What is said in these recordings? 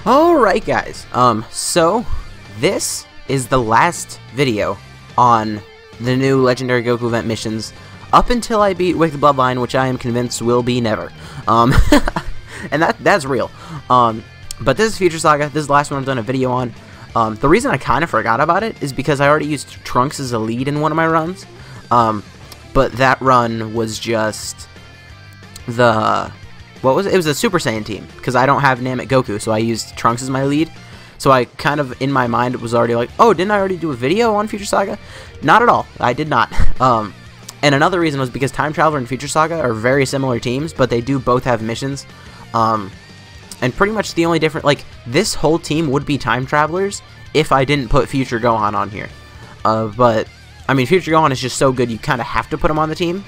Alright guys, so this is the last video on the new Legendary Goku event missions up until I beat Wicked Bloodline, which I am convinced will be never. And that's real. But this is Future Saga. This is the last one I've done a video on. The reason I kind of forgot about it is because I already used Trunks as a lead in one of my runs. But that run was just the... what was it? It was a Super Saiyan team, because I don't have Namek Goku, so I used Trunks as my lead. So I kind of, in my mind, was already like, oh, didn't I already do a video on Future Saga? Not at all. I did not. And another reason was because Time Traveler and Future Saga are very similar teams, but they do both have missions. And pretty much the only difference, like, this whole team would be Time Travelers if I didn't put Future Gohan on here. But, I mean, Future Gohan is just so good, you kind of have to put him on the team.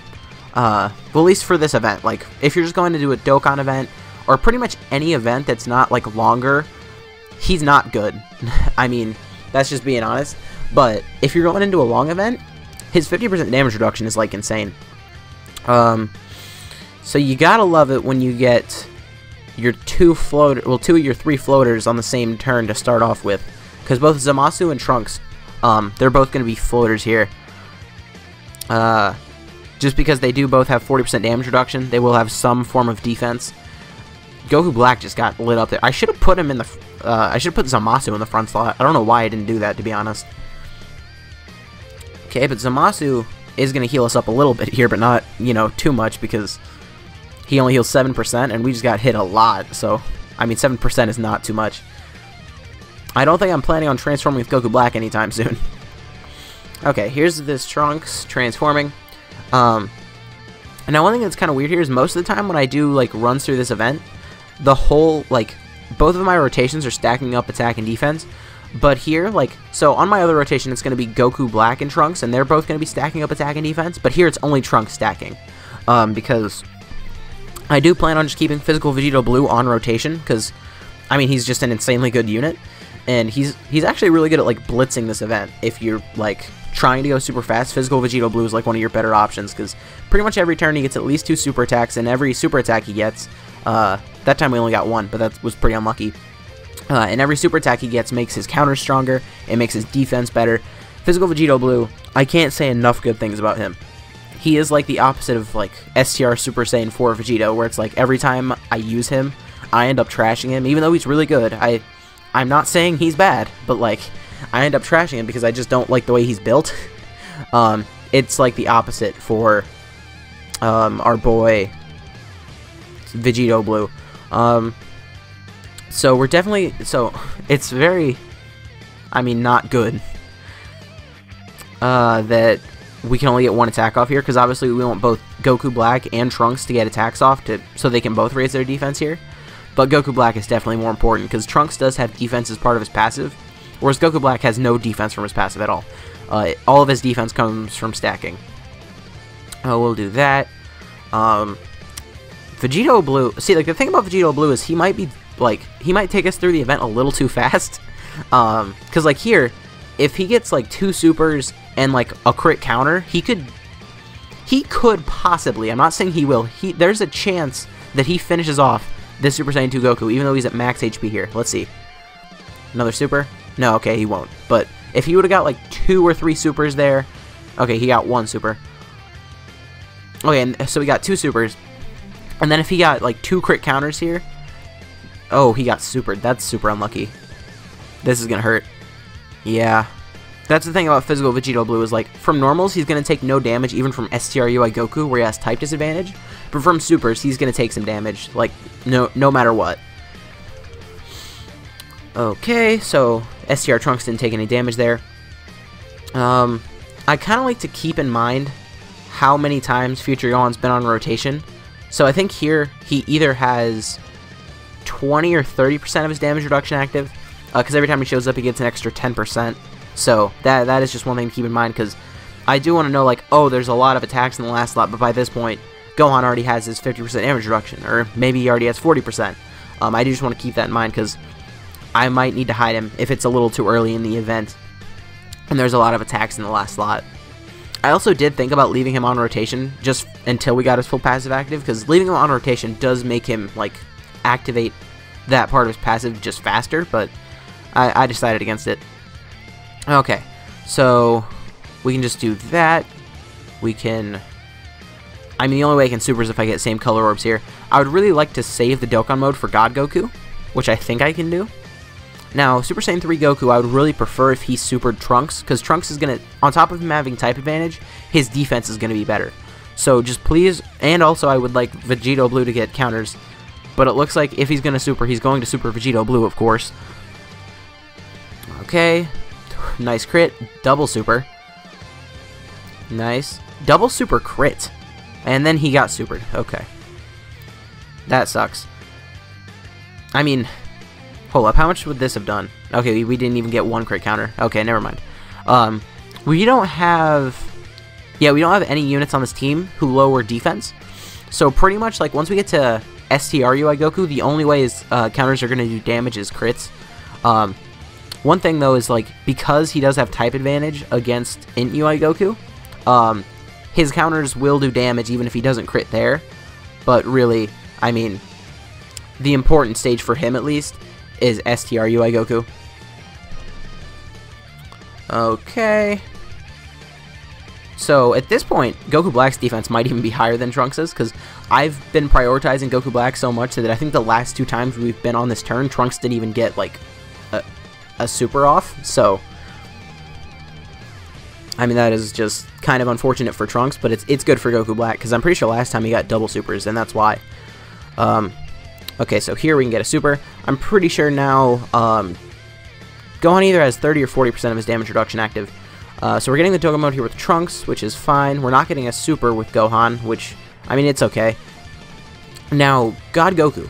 Well, at least for this event. Like, if you're just going to do a Dokkan event, or pretty much any event that's not, like, longer, he's not good. I mean, that's just being honest. But if you're going into a long event, his 50% damage reduction is, like, insane. So you gotta love it when you get your two of your three floaters on the same turn to start off with. Because both Zamasu and Trunks, they're both going to be floaters here. Just because they do both have 40% damage reduction, they will have some form of defense. Goku Black just got lit up there. I should have put him in the... I should have put Zamasu in the front slot. I don't know why I didn't do that, to be honest. Okay, but Zamasu is going to heal us up a little bit here, but not, you know, too much, because he only heals 7%, and we just got hit a lot. So, I mean, 7% is not too much. I don't think I'm planning on transforming with Goku Black anytime soon. Okay, here's this Trunks transforming. And now one thing that's kind of weird here is most of the time when I do, like, runs through this event, the whole, like, both of my rotations are stacking up attack and defense. But here, like, so on my other rotation, it's going to be Goku Black and Trunks, and they're both going to be stacking up attack and defense. But here, it's only Trunks stacking. Because I do plan on just keeping Physical Vegito Blue on rotation, because, I mean, he's just an insanely good unit. And he's actually really good at, like, blitzing this event. If you're, like, trying to go super fast, Physical Vegito Blue is, like, one of your better options, because pretty much every turn he gets at least 2 super attacks, and every super attack he gets, that time we only got 1, but that was pretty unlucky. And every super attack he gets makes his counter stronger, it makes his defense better. Physical Vegito Blue, I can't say enough good things about him. He is like the opposite of, like, STR Super Saiyan 4 Vegito, where it's like every time I use him, I end up trashing him, even though he's really good. I'm not saying he's bad, but, like, I end up trashing him because I just don't like the way he's built. It's like the opposite for our boy Vegito Blue. So we're definitely, so it's very, I mean, not good that we can only get 1 attack off here, because obviously we want both Goku Black and Trunks to get attacks off so they can both raise their defense here. But Goku Black is definitely more important, because Trunks does have defense as part of his passive, whereas Goku Black has no defense from his passive at all. All of his defense comes from stacking. We'll do that. Vegito Blue, see, like, the thing about Vegito Blue is he might be, like, he might take us through the event a little too fast. Because, like, here, if he gets, like, 2 supers and, like, a crit counter, he could possibly, I'm not saying he will, there's a chance that he finishes off this Super Saiyan 2 Goku, even though he's at max HP here. Let's see. Another super? No, okay, he won't. But if he would have got, like, 2 or 3 supers there, okay, he got 1 super. Okay, and so we got 2 supers. And then if he got, like, 2 crit counters here, oh, he got supered. That's super unlucky. This is gonna hurt. Yeah. That's the thing about Physical Vegito Blue is, like, from normals, he's gonna take no damage, even from STRUI Goku, where he has type disadvantage. But from supers, he's gonna take some damage, like, no matter what. Okay, so STR Trunks didn't take any damage there. I kind of like to keep in mind how many times Future Gohan's been on rotation. So I think here he either has 20 or 30% of his damage reduction active, because every time he shows up he gets an extra 10%. So that is just one thing to keep in mind, because I do want to know, like, oh, there's a lot of attacks in the last slot, but by this point Gohan already has his 50% damage reduction, or maybe he already has 40%. I do just want to keep that in mind, because I might need to hide him if it's a little too early in the event and there's a lot of attacks in the last slot. I also did think about leaving him on rotation just until we got his full passive active, because leaving him on rotation does make him, like, activate that part of his passive just faster, but I decided against it. Okay, so we can just do that. We can... I mean, the only way I can super is if I get same color orbs here. I would really like to save the Dokkan mode for God Goku, which I think I can do. Now, Super Saiyan 3 Goku, I would really prefer if he supered Trunks, because Trunks is going to, on top of him having type advantage, his defense is going to be better. So just please, and also I would like Vegito Blue to get counters, but it looks like if he's going to super, he's going to super Vegito Blue, of course. Okay, nice crit, double super. Nice. Double super crit. And then he got supered. Okay. That sucks. I mean, hold up. How much would this have done? Okay, we didn't even get one crit counter. Okay, never mind. We don't have... Yeah, we don't have any units on this team who lower defense. So pretty much, like, once we get to STRUI Goku, the only way is counters are going to do damage is crits. One thing, though, is, like, because he does have type advantage against Int UI Goku, his counters will do damage even if he doesn't crit there. But really, I mean, the important stage for him, at least, is STRUI Goku. Okay. So, at this point, Goku Black's defense might even be higher than Trunks', because I've been prioritizing Goku Black so much that I think the last 2 times we've been on this turn, Trunks didn't even get, like, a super off, so... I mean, that is just kind of unfortunate for Trunks, but it's good for Goku Black, because I'm pretty sure last time he got double supers, and that's why. Okay, so here we can get a super. I'm pretty sure now Gohan either has 30 or 40% of his damage reduction active. So we're getting the Dokkan mode here with Trunks, which is fine. We're not getting a super with Gohan, which, I mean, it's okay. Now, God Goku,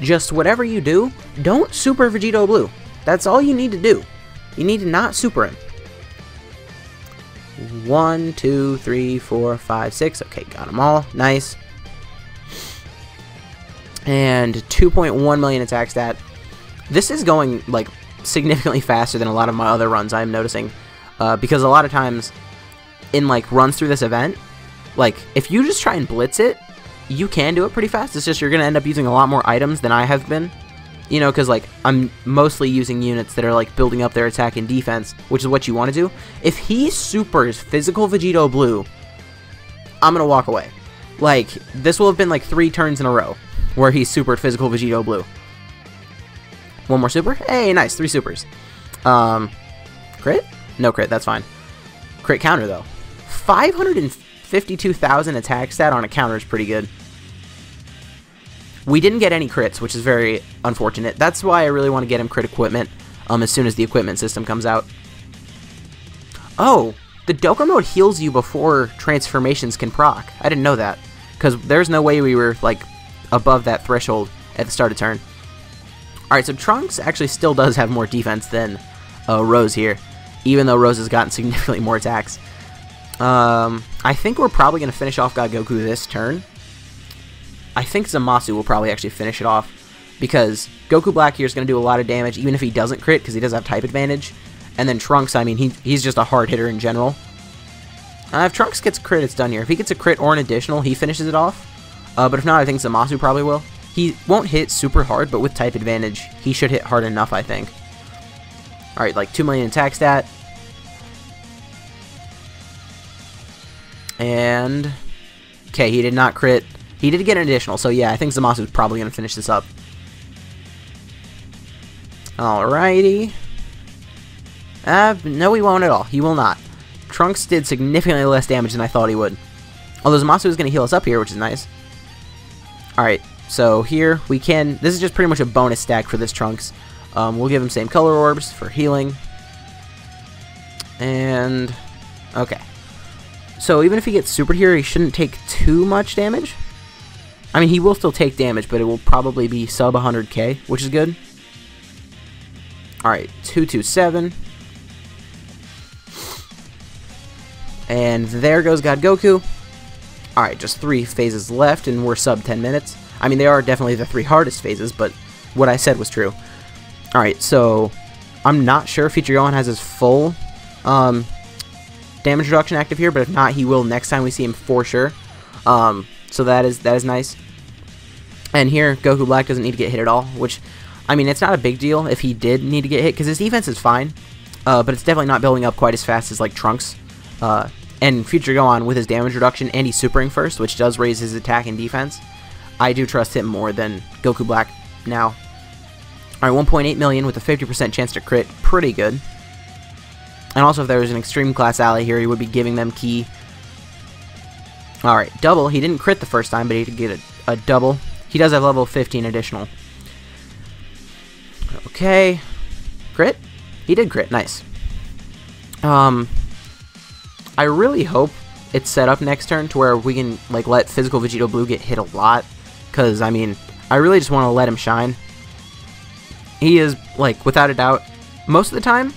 just whatever you do, don't super Vegito Blue. That's all you need to do. You need to not super him. 1, 2, 3, 4, 5, 6. Okay, got them all. Nice. And 2.1 million attack stat. This is going, like, significantly faster than a lot of my other runs, I'm noticing. Because a lot of times, in, like, runs through this event, like, if you just try and blitz it, you can do it pretty fast. It's just you're going to end up using a lot more items than I have been. You know, because, like, I'm mostly using units that are, like, building up their attack and defense, which is what you want to do. If he supers physical Vegito Blue, I'm going to walk away. Like, this will have been, like, 3 turns in a row where he supered physical Vegito Blue. One more super? Hey, nice. 3 supers. Crit? No crit. That's fine. Crit counter, though. 552,000 attack stat on a counter is pretty good. We didn't get any crits, which is very unfortunate. That's why I really want to get him crit equipment as soon as the equipment system comes out. Oh, the Dokkan mode heals you before transformations can proc. I didn't know that, because there's no way we were, like, above that threshold at the start of turn. Alright, so Trunks actually still does have more defense than Rose here, even though Rose has gotten significantly more attacks. I think we're probably going to finish off God Goku this turn. I think Zamasu will probably actually finish it off, because Goku Black here is going to do a lot of damage, even if he doesn't crit, because he does have type advantage. And then Trunks, I mean, he's just a hard hitter in general. If Trunks gets crit, it's done here. If he gets a crit or an additional, he finishes it off. But if not, I think Zamasu probably will. He won't hit super hard, but with type advantage, he should hit hard enough, I think. Alright, like 2 million attack stat. And... okay, he did not crit. He did get an additional, so yeah, I think Zamasu is probably going to finish this up. Alrighty. No, he won't at all. He will not. Trunks did significantly less damage than I thought he would. Although Zamasu is going to heal us up here, which is nice. Alright, so here we can... this is just pretty much a bonus stack for this Trunks. We'll give him same color orbs for healing. And... okay. So even if he gets super here, he shouldn't take too much damage. I mean, he will still take damage, but it will probably be sub 100k, which is good. Alright, 227. And there goes God Goku. Alright, just 3 phases left, and we're sub 10 minutes. I mean, they are definitely the 3 hardest phases, but what I said was true. Alright, so I'm not sure if Future Gohan has his full damage reduction active here, but if not, he will next time we see him for sure. So that is nice. And here, Goku Black doesn't need to get hit at all, which I mean, it's not a big deal if he did need to get hit, because his defense is fine, but it's definitely not building up quite as fast as, like, Trunks. And Future Gohan with his damage reduction, and he's supering first, which does raise his attack and defense. I do trust him more than Goku Black now. Alright, 1.8 million with a 50% chance to crit. Pretty good. And also, if there was an extreme class ally here, he would be giving them ki. Alright, double. He didn't crit the first time, but he did get a double. He does have level 15 additional. Okay. Crit? He did crit. Nice. I really hope it's set up next turn to where we can, like, let Physical Vegito Blue get hit a lot. Because, I mean, I really just want to let him shine. He is, like, without a doubt, most of the time,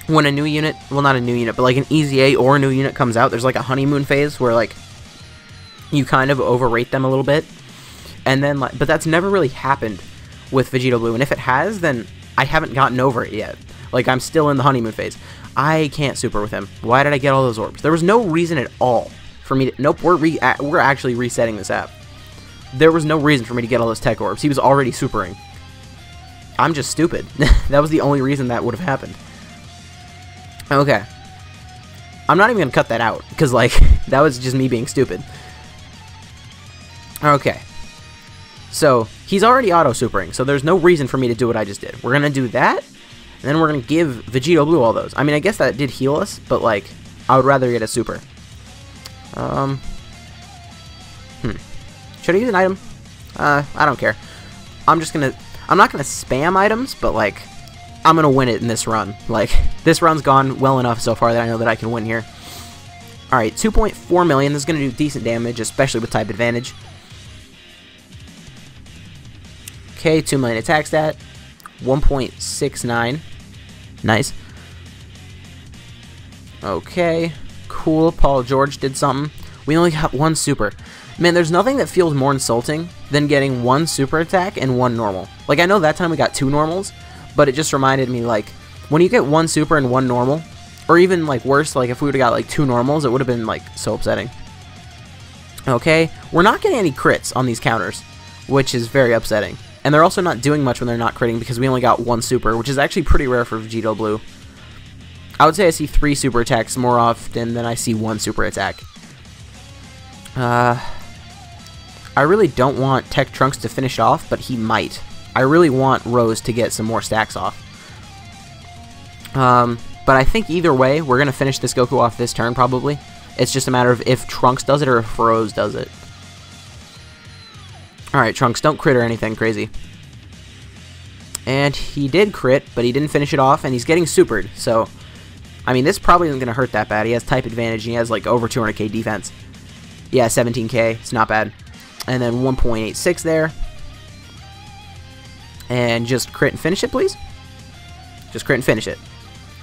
when a new unit, well, not a new unit, but, like, an EZA or a new unit comes out, there's, like, a honeymoon phase where, like, you kind of overrate them a little bit. And then, like, but that's never really happened with Vegito Blue. And if it has, then I haven't gotten over it yet. Like, I'm still in the honeymoon phase. I can't super with him. Why did I get all those orbs? There was no reason at all for me to... Nope, we're actually resetting this app. There was no reason for me to get all those tech orbs. He was already supering. I'm just stupid. That was the only reason that would have happened. Okay. I'm not even going to cut that out, because, like, that was just me being stupid. Okay. So, he's already auto-supering, so there's no reason for me to do what I just did. We're going to do that, and then we're going to give Vegito Blue all those. I mean, I guess that did heal us, but, like, I would rather get a super. Should I use an item? I don't care. I'm not going to spam items, but, like, I'm going to win it in this run. Like, this run's gone well enough so far that I know that I can win here. Alright, 2.4 million. This is going to do decent damage, especially with type advantage. Okay, 2 million attack stat. 1.69. Nice. Okay, cool. Paul George did something. We only got one super. Man, there's nothing that feels more insulting than getting one super attack and one normal. Like, I know that time we got 2 normals, but it just reminded me, like, when you get one super and one normal, or even, like, worse, like, if we would have got, like, 2 normals, it would have been, like, so upsetting. Okay, we're not getting any crits on these counters, which is very upsetting. And they're also not doing much when they're not critting because we only got 1 super, which is actually pretty rare for Vegito Blue. I would say I see 3 super attacks more often than I see 1 super attack. I really don't want Tech Trunks to finish off, but he might. I really want Rose to get some more stacks off. But I think either way, we're going to finish this Goku off this turn, probably. It's just a matter of if Trunks does it or if Rose does it. Alright, Trunks, don't crit or anything crazy. And he did crit, but he didn't finish it off, and he's getting supered. So, I mean, this probably isn't going to hurt that bad. He has type advantage, and he has, like, over 200k defense. Yeah, 17k. It's not bad. And then 1.86 there. And just crit and finish it, please. Just crit and finish it.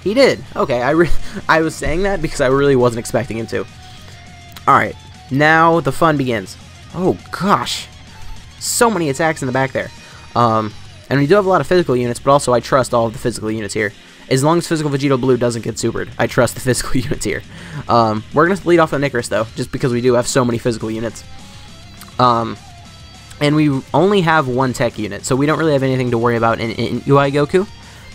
He did. Okay, I was saying that because I really wasn't expecting him to. Alright, now the fun begins. Oh, gosh. So many attacks in the back there. And we do have a lot of physical units, but also I trust all of the physical units here. As long as Physical Vegito Blue doesn't get supered, I trust the physical units here. We're going to lead off with Icarus, though, just because we do have so many physical units. And we only have 1 tech unit, so we don't really have anything to worry about in UI Goku.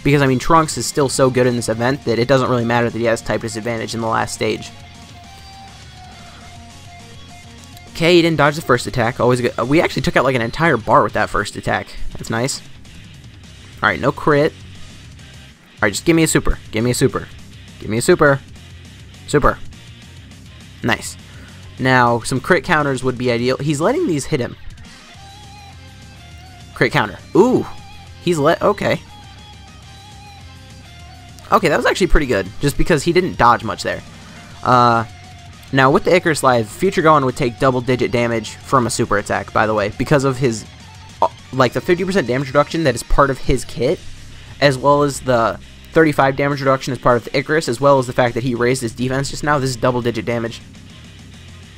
Because, I mean, Trunks is still so good in this event that it doesn't really matter that he has type disadvantage in the last stage. Okay, he didn't dodge the first attack. Always good. We actually took out, like, an entire bar with that first attack. That's nice. Alright, no crit. Alright, just give me a super. Give me a super. Give me a super. Super. Nice. Now, some crit counters would be ideal. He's letting these hit him. Crit counter. Ooh. He's okay. Okay, that was actually pretty good. Just because he didn't dodge much there. Now, with the Icarus Live, Future Gohan would take double-digit damage from a super attack, by the way. Because of his, like, the 50% damage reduction that is part of his kit. As well as the 35 damage reduction as part of the Icarus. As well as the fact that he raised his defense just now. This is double-digit damage.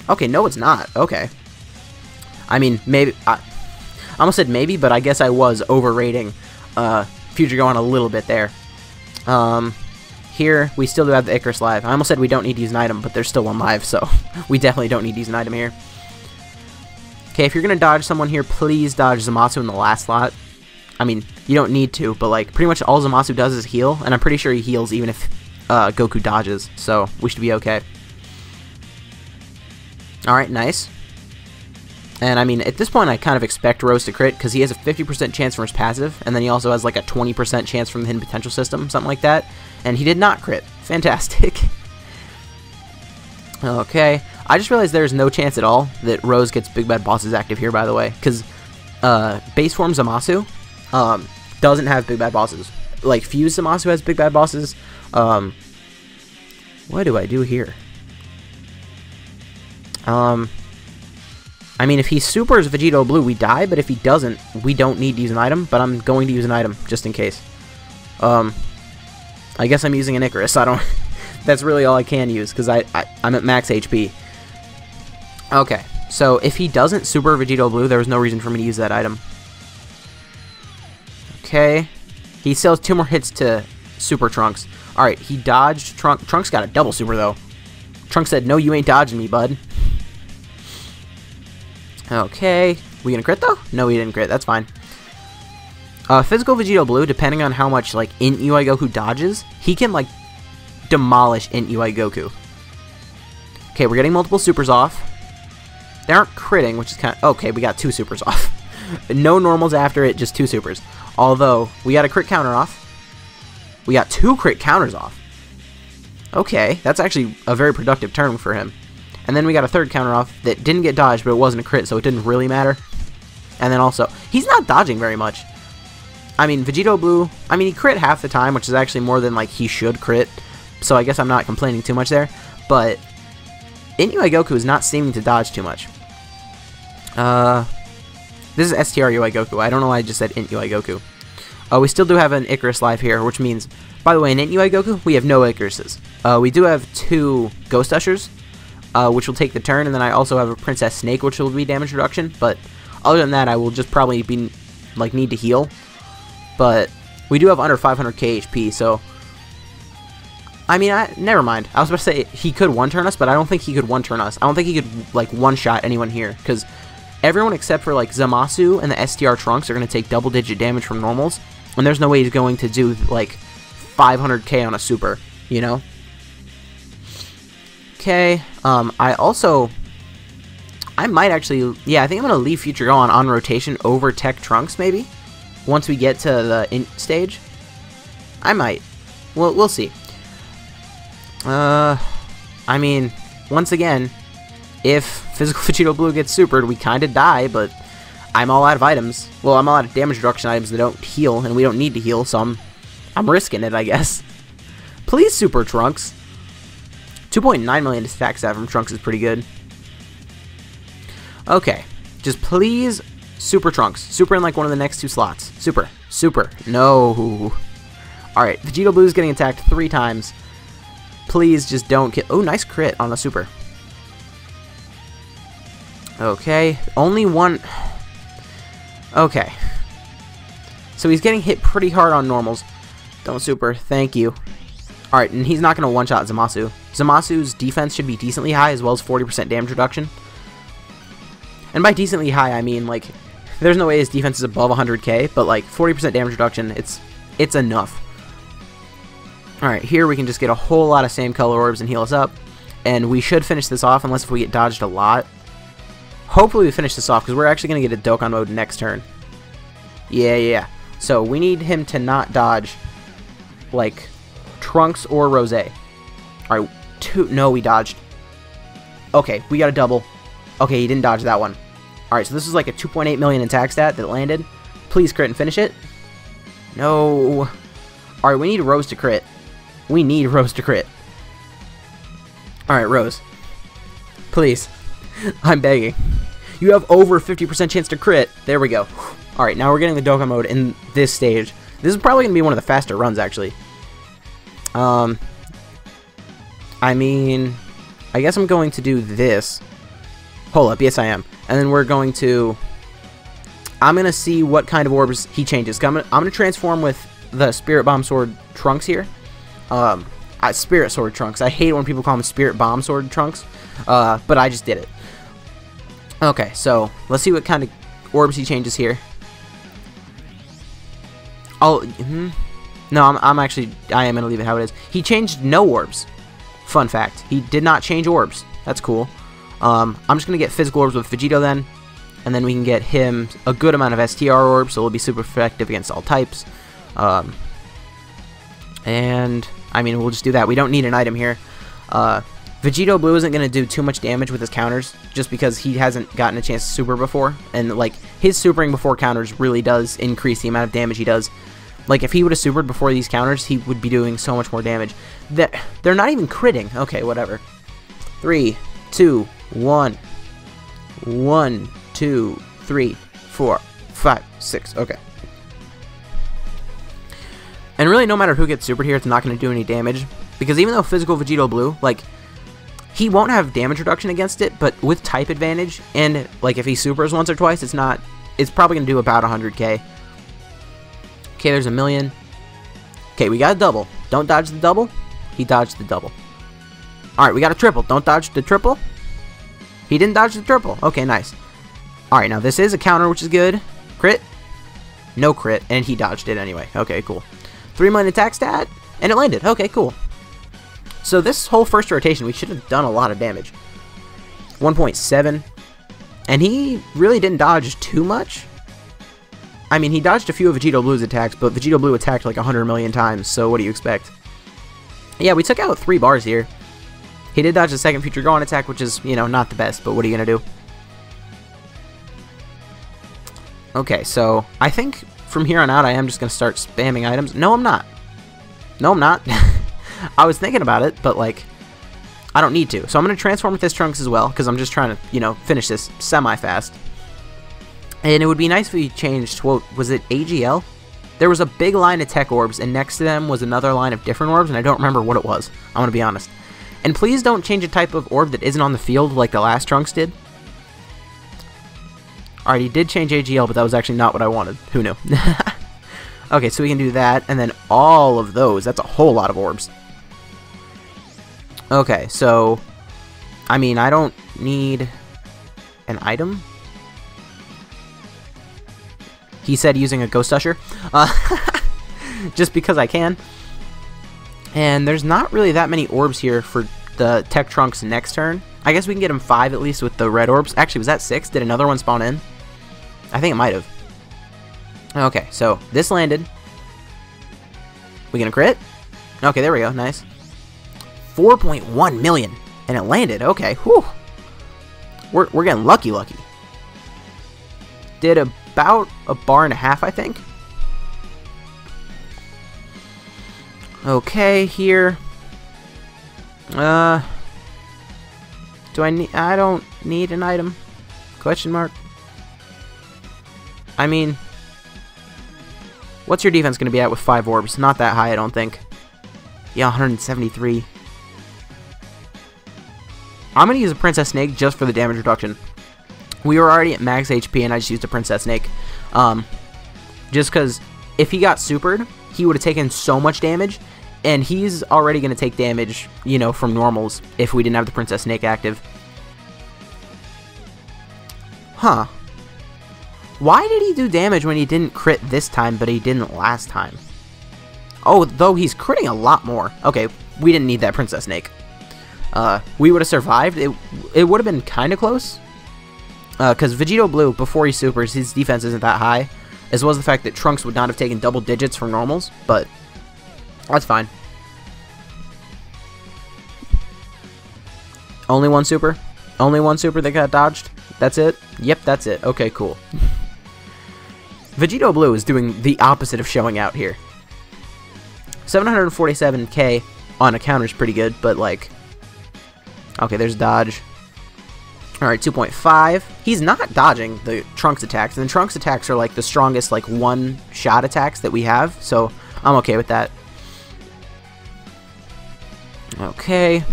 Okay, no it's not. Okay. I mean, maybe... I almost said maybe, but I guess I was overrating Future Gohan a little bit there. Here, we still do have the Icarus Live. I almost said we don't need to use an item, but there's still one live, so we definitely don't need to use an item here. Okay, if you're going to dodge someone here, please dodge Zamasu in the last slot. I mean, you don't need to, but like pretty much all Zamasu does is heal, and I'm pretty sure he heals even if Goku dodges, so we should be okay. Alright, nice. And I mean, at this point I kind of expect Rose to crit, because he has a 50% chance from his passive, and then he also has like a 20% chance from the hidden potential system, something like that, and he did not crit. Fantastic. Okay, I just realized there's no chance at all that Rose gets Big Bad Bosses active here, by the way, because base form Zamasu doesn't have Big Bad Bosses. Like, Fuse Zamasu has Big Bad Bosses. What do I do here? I mean, if he supers Vegito Blue, we die, but if he doesn't, we don't need to use an item, but I'm going to use an item, just in case. I guess I'm using an Icarus. I don't... That's really all I can use, because I'm at max HP. Okay, so if he doesn't super Vegito Blue, there was no reason for me to use that item. Okay. He still has 2 more hits to super Trunks. Alright, he dodged Trunks got a double super, though. Trunks said, no, you ain't dodging me, bud. Okay. We gonna crit, though? No, we didn't crit. That's fine. Physical Vegito Blue, depending on how much, like, Int UI Goku dodges, he can, like, demolish Int UI Goku. Okay, we're getting multiple supers off. They aren't critting, which is kind of... Okay, we got 2 supers off. No normals after it, just 2 supers. Although, we got a crit counter off. We got 2 crit counters off. Okay, that's actually a very productive turn for him. And then we got a 3rd counter off that didn't get dodged, but it wasn't a crit, so it didn't really matter. And then also, he's not dodging very much. I mean, Vegito Blue, I mean, he crit half the time, which is actually more than, like, he should crit. So I guess I'm not complaining too much there. But Int UI Goku is not seeming to dodge too much. This is STR UI Goku. I don't know why I just said Int UI Goku. We still do have an Icarus live here, which means, by the way, in Int UI Goku, we have no Icaruses. We do have 2 Ghost Ushers, which will take the turn, and then I also have a Princess Snake, which will be damage reduction, but other than that, I will just probably be, like, need to heal. But we do have under 500k HP, so... I mean, never mind. I was about to say he could one-turn us, but I don't think he could one-turn us. I don't think he could, like, one-shot anyone here, because everyone except for, like, Zamasu and the STR Trunks are going to take double-digit damage from normals, and there's no way he's going to do, like, 500k on a super, you know? Okay, I might actually, yeah, I think I'm going to leave Future Go on rotation over Tech Trunks, maybe? Once we get to the Int stage? I might. We'll see. I mean, once again, if Physical Vegito Blue gets supered, we kind of die, but I'm all out of items. Well, I'm all out of damage reduction items that don't heal, and we don't need to heal, so I'm risking it, I guess. Please super Trunks. 2.9 million to stack stat from Trunks is pretty good. Okay, just please super Trunks. Super in like one of the next 2 slots. Super. Super. No. Alright, Vegito Blue is getting attacked 3 times. Please just don't get... Oh, nice crit on a super. Okay, only 1... Okay. So he's getting hit pretty hard on normals. Don't super, thank you. Alright, and he's not going to one-shot Zamasu. Zamasu's defense should be decently high, as well as 40% damage reduction. And by decently high, I mean, like, there's no way his defense is above 100k, but, like, 40% damage reduction, it's enough. Alright, here we can just get a whole lot of same color orbs and heal us up. And we should finish this off, unless if we get dodged a lot. Hopefully we finish this off, because we're actually going to get a Dokkan mode next turn. Yeah. So we need him to not dodge, like, Trunks or Rose. Alright, no, we dodged. Okay, we got a double. Okay, he didn't dodge that one. Alright, so this is like a 2.8 million attack stat that landed. Please crit and finish it. No. Alright, we need Rose to crit. We need Rose to crit. Alright, Rose. Please. I'm begging. You have over 50% chance to crit. There we go. Alright, now we're getting the Dokkan mode in this stage. This is probably going to be one of the faster runs, actually. I mean, I guess I'm going to do this. Hold up, yes I am. And then we're going to... I'm going to see what kind of orbs he changes. I'm going to transform with the Spirit Bomb Sword Trunks here. Spirit Sword Trunks. I hate it when people call them Spirit Bomb Sword Trunks. But I just did it. Okay, so let's see what kind of orbs he changes here. Oh, no, I am gonna leave it how it is. He changed no orbs. Fun fact, he did not change orbs. That's cool. I'm just gonna get physical orbs with Vegito then, and then we can get him a good amount of STR orbs, so it'll be super effective against all types. And I mean, we'll just do that. We don't need an item here. Vegito Blue isn't gonna do too much damage with his counters, just because he hasn't gotten a chance to super before, and like his supering before counters really does increase the amount of damage he does. Like, if he would have supered before these counters, he would be doing so much more damage. They're not even critting. Okay, whatever. 3, 2, 1. 1, 2, 3, 4, 5, 6. Okay. And really, no matter who gets supered here, it's not going to do any damage. Because even though physical Vegito Blue, like, he won't have damage reduction against it, but with type advantage, and, like, if he supers once or twice, it's probably going to do about 100k. Okay, there's a million. Okay, we got a double. Don't dodge the double. He dodged the double. Alright, we got a triple. Don't dodge the triple. He didn't dodge the triple. Okay, nice. Alright, now this is a counter, which is good. Crit. No crit, and he dodged it anyway. Okay, cool. 3 million attack stat, and it landed. Okay, cool. So this whole first rotation, we should have done a lot of damage. 1.7. And he really didn't dodge too much. I mean, he dodged a few of Vegito Blue's attacks, but Vegito Blue attacked like 100 million times, so what do you expect? Yeah, we took out 3 bars here. He did dodge the second Future Gohan attack, which is, you know, not the best, but what are you going to do? Okay, so I think from here on out, I am just going to start spamming items. No, I'm not. No, I'm not. I was thinking about it, but, like, I don't need to. So I'm going to transform with this Trunks as well, because I'm just trying to, you know, finish this semi-fast. And it would be nice if we changed, what was it, AGL? There was a big line of tech orbs, and next to them was another line of different orbs, and I don't remember what it was. I'm going to be honest. And please don't change a type of orb that isn't on the field like the last Trunks did. Alright, he did change AGL, but that was actually not what I wanted. Who knew? Okay, so we can do that, and then all of those. That's a whole lot of orbs. Okay, so, I mean, I don't need an item. He said using a Ghost Usher, just because I can. And there's not really that many orbs here for the Tech Trunks next turn. I guess we can get him 5 at least with the red orbs. Actually, was that 6? Did another one spawn in? I think it might have. Okay, so this landed. We gonna crit? Okay, there we go. Nice. 4.1 million, and it landed. Okay, whew. We're getting lucky. Did about a bar and a half, I think. Okay, here. Do I need? I don't need an item. Question mark. I mean, what's your defense going to be at with 5 orbs? Not that high, I don't think. Yeah, 173. I'm going to use a Princess Snake just for the damage reduction. We were already at max HP, and I just used a Princess Snake. Just because if he got supered, he would have taken so much damage, and he's already going to take damage, you know, from normals if we didn't have the Princess Snake active. Huh. Why did he do damage when he didn't crit this time, but he didn't last time? Oh, though he's critting a lot more. Okay, we didn't need that Princess Snake. We would have survived. It would have been kind of close. Because Vegito Blue, before he supers, his defense isn't that high. As well as the fact that Trunks would not have taken double digits from normals. But that's fine. Only one super? Only one super that got dodged? That's it? Yep, that's it. Okay, cool. Vegito Blue is doing the opposite of showing out here. 747k on a counter is pretty good, but like... Okay, there's dodge. Alright, 2.5. He's not dodging the Trunks attacks, and the Trunks attacks are like the strongest like one-shot attacks that we have, so I'm okay with that. Okay.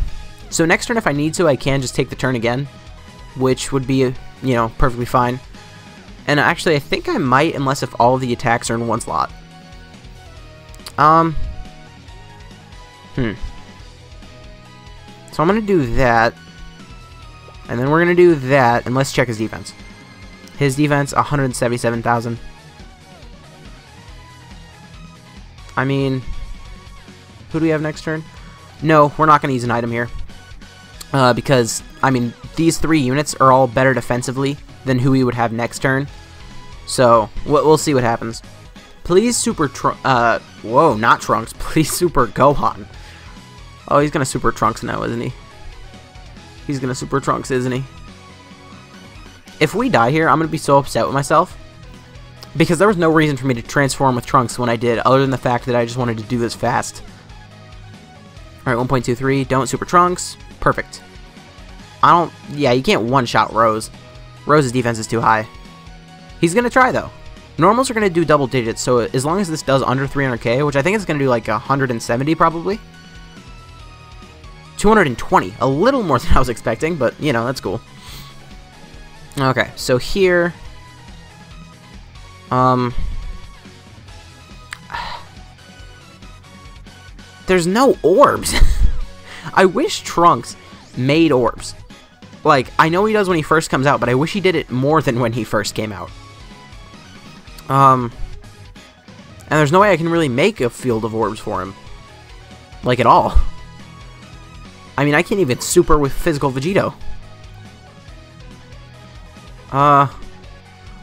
So next turn, if I need to, I can just take the turn again, which would be, you know, perfectly fine. And actually, I think I might, unless if all of the attacks are in one slot. So I'm going to do that. And then we're going to do that, and let's check his defense. His defense, 177,000. I mean, who do we have next turn? No, we're not going to use an item here. Because, I mean, these 3 units are all better defensively than who we would have next turn. So, we'll see what happens. Please Super whoa, not Trunks. Please Super Gohan. Oh, he's going to Super Trunks now, isn't he? He's going to Super Trunks, isn't he? If we die here, I'm going to be so upset with myself. Because there was no reason for me to transform with Trunks when I did, other than the fact that I just wanted to do this fast. Alright, 1.23. Don't Super Trunks. Perfect. Yeah, you can't one-shot Rose. Rose's defense is too high. He's going to try, though. Normals are going to do double digits, so as long as this does under 300k, which I think it's going to do like 170 probably. 220. A little more than I was expecting, but, you know, that's cool. Okay, so here... There's no orbs. I wish Trunks made orbs. Like, I know he does when he first comes out, but I wish he did it more than when he first came out. And there's no way I can really make a field of orbs for him. Like, at all. I mean, I can't even super with physical Vegito.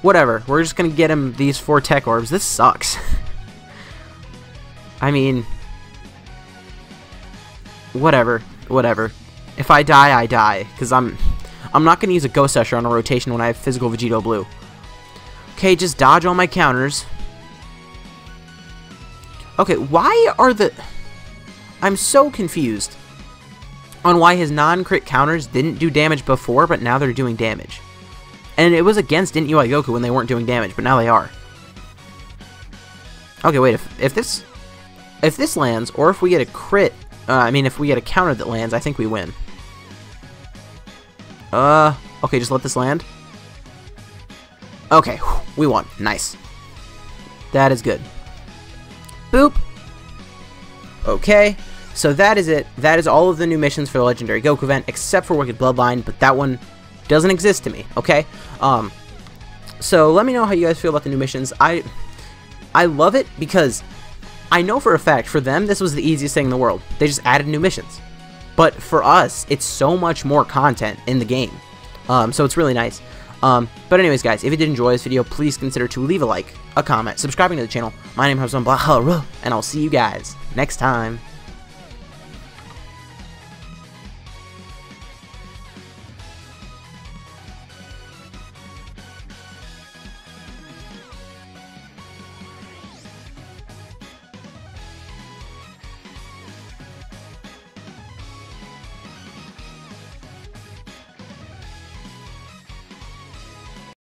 Whatever. We're just gonna get him these 4 tech orbs. This sucks. I mean... Whatever. If I die, I die. Because I'm not gonna use a Ghost Usher on a rotation when I have physical Vegito Blue. Okay, just dodge all my counters. Okay, why are the... I'm so confused on why his non-crit counters didn't do damage before, but now they're doing damage. And it was against Didn't UI Goku when they weren't doing damage, but now they are. Okay, wait, if this lands, or if we get a crit, if we get a counter that lands, I think we win. Okay, just let this land. Okay, we won. Nice. That is good. Boop. Okay, so that is it. That is all of the new missions for the Legendary Goku event, except for Wicked Bloodline, but that one doesn't exist to me, okay? So let me know how you guys feel about the new missions. I love it because I know for a fact, for them, this was the easiest thing in the world. They just added new missions. But for us, it's so much more content in the game. So it's really nice. But anyways, guys, if you did enjoy this video, please consider to leave a like, a comment, subscribing to the channel. My name is Blah, and I'll see you guys next time.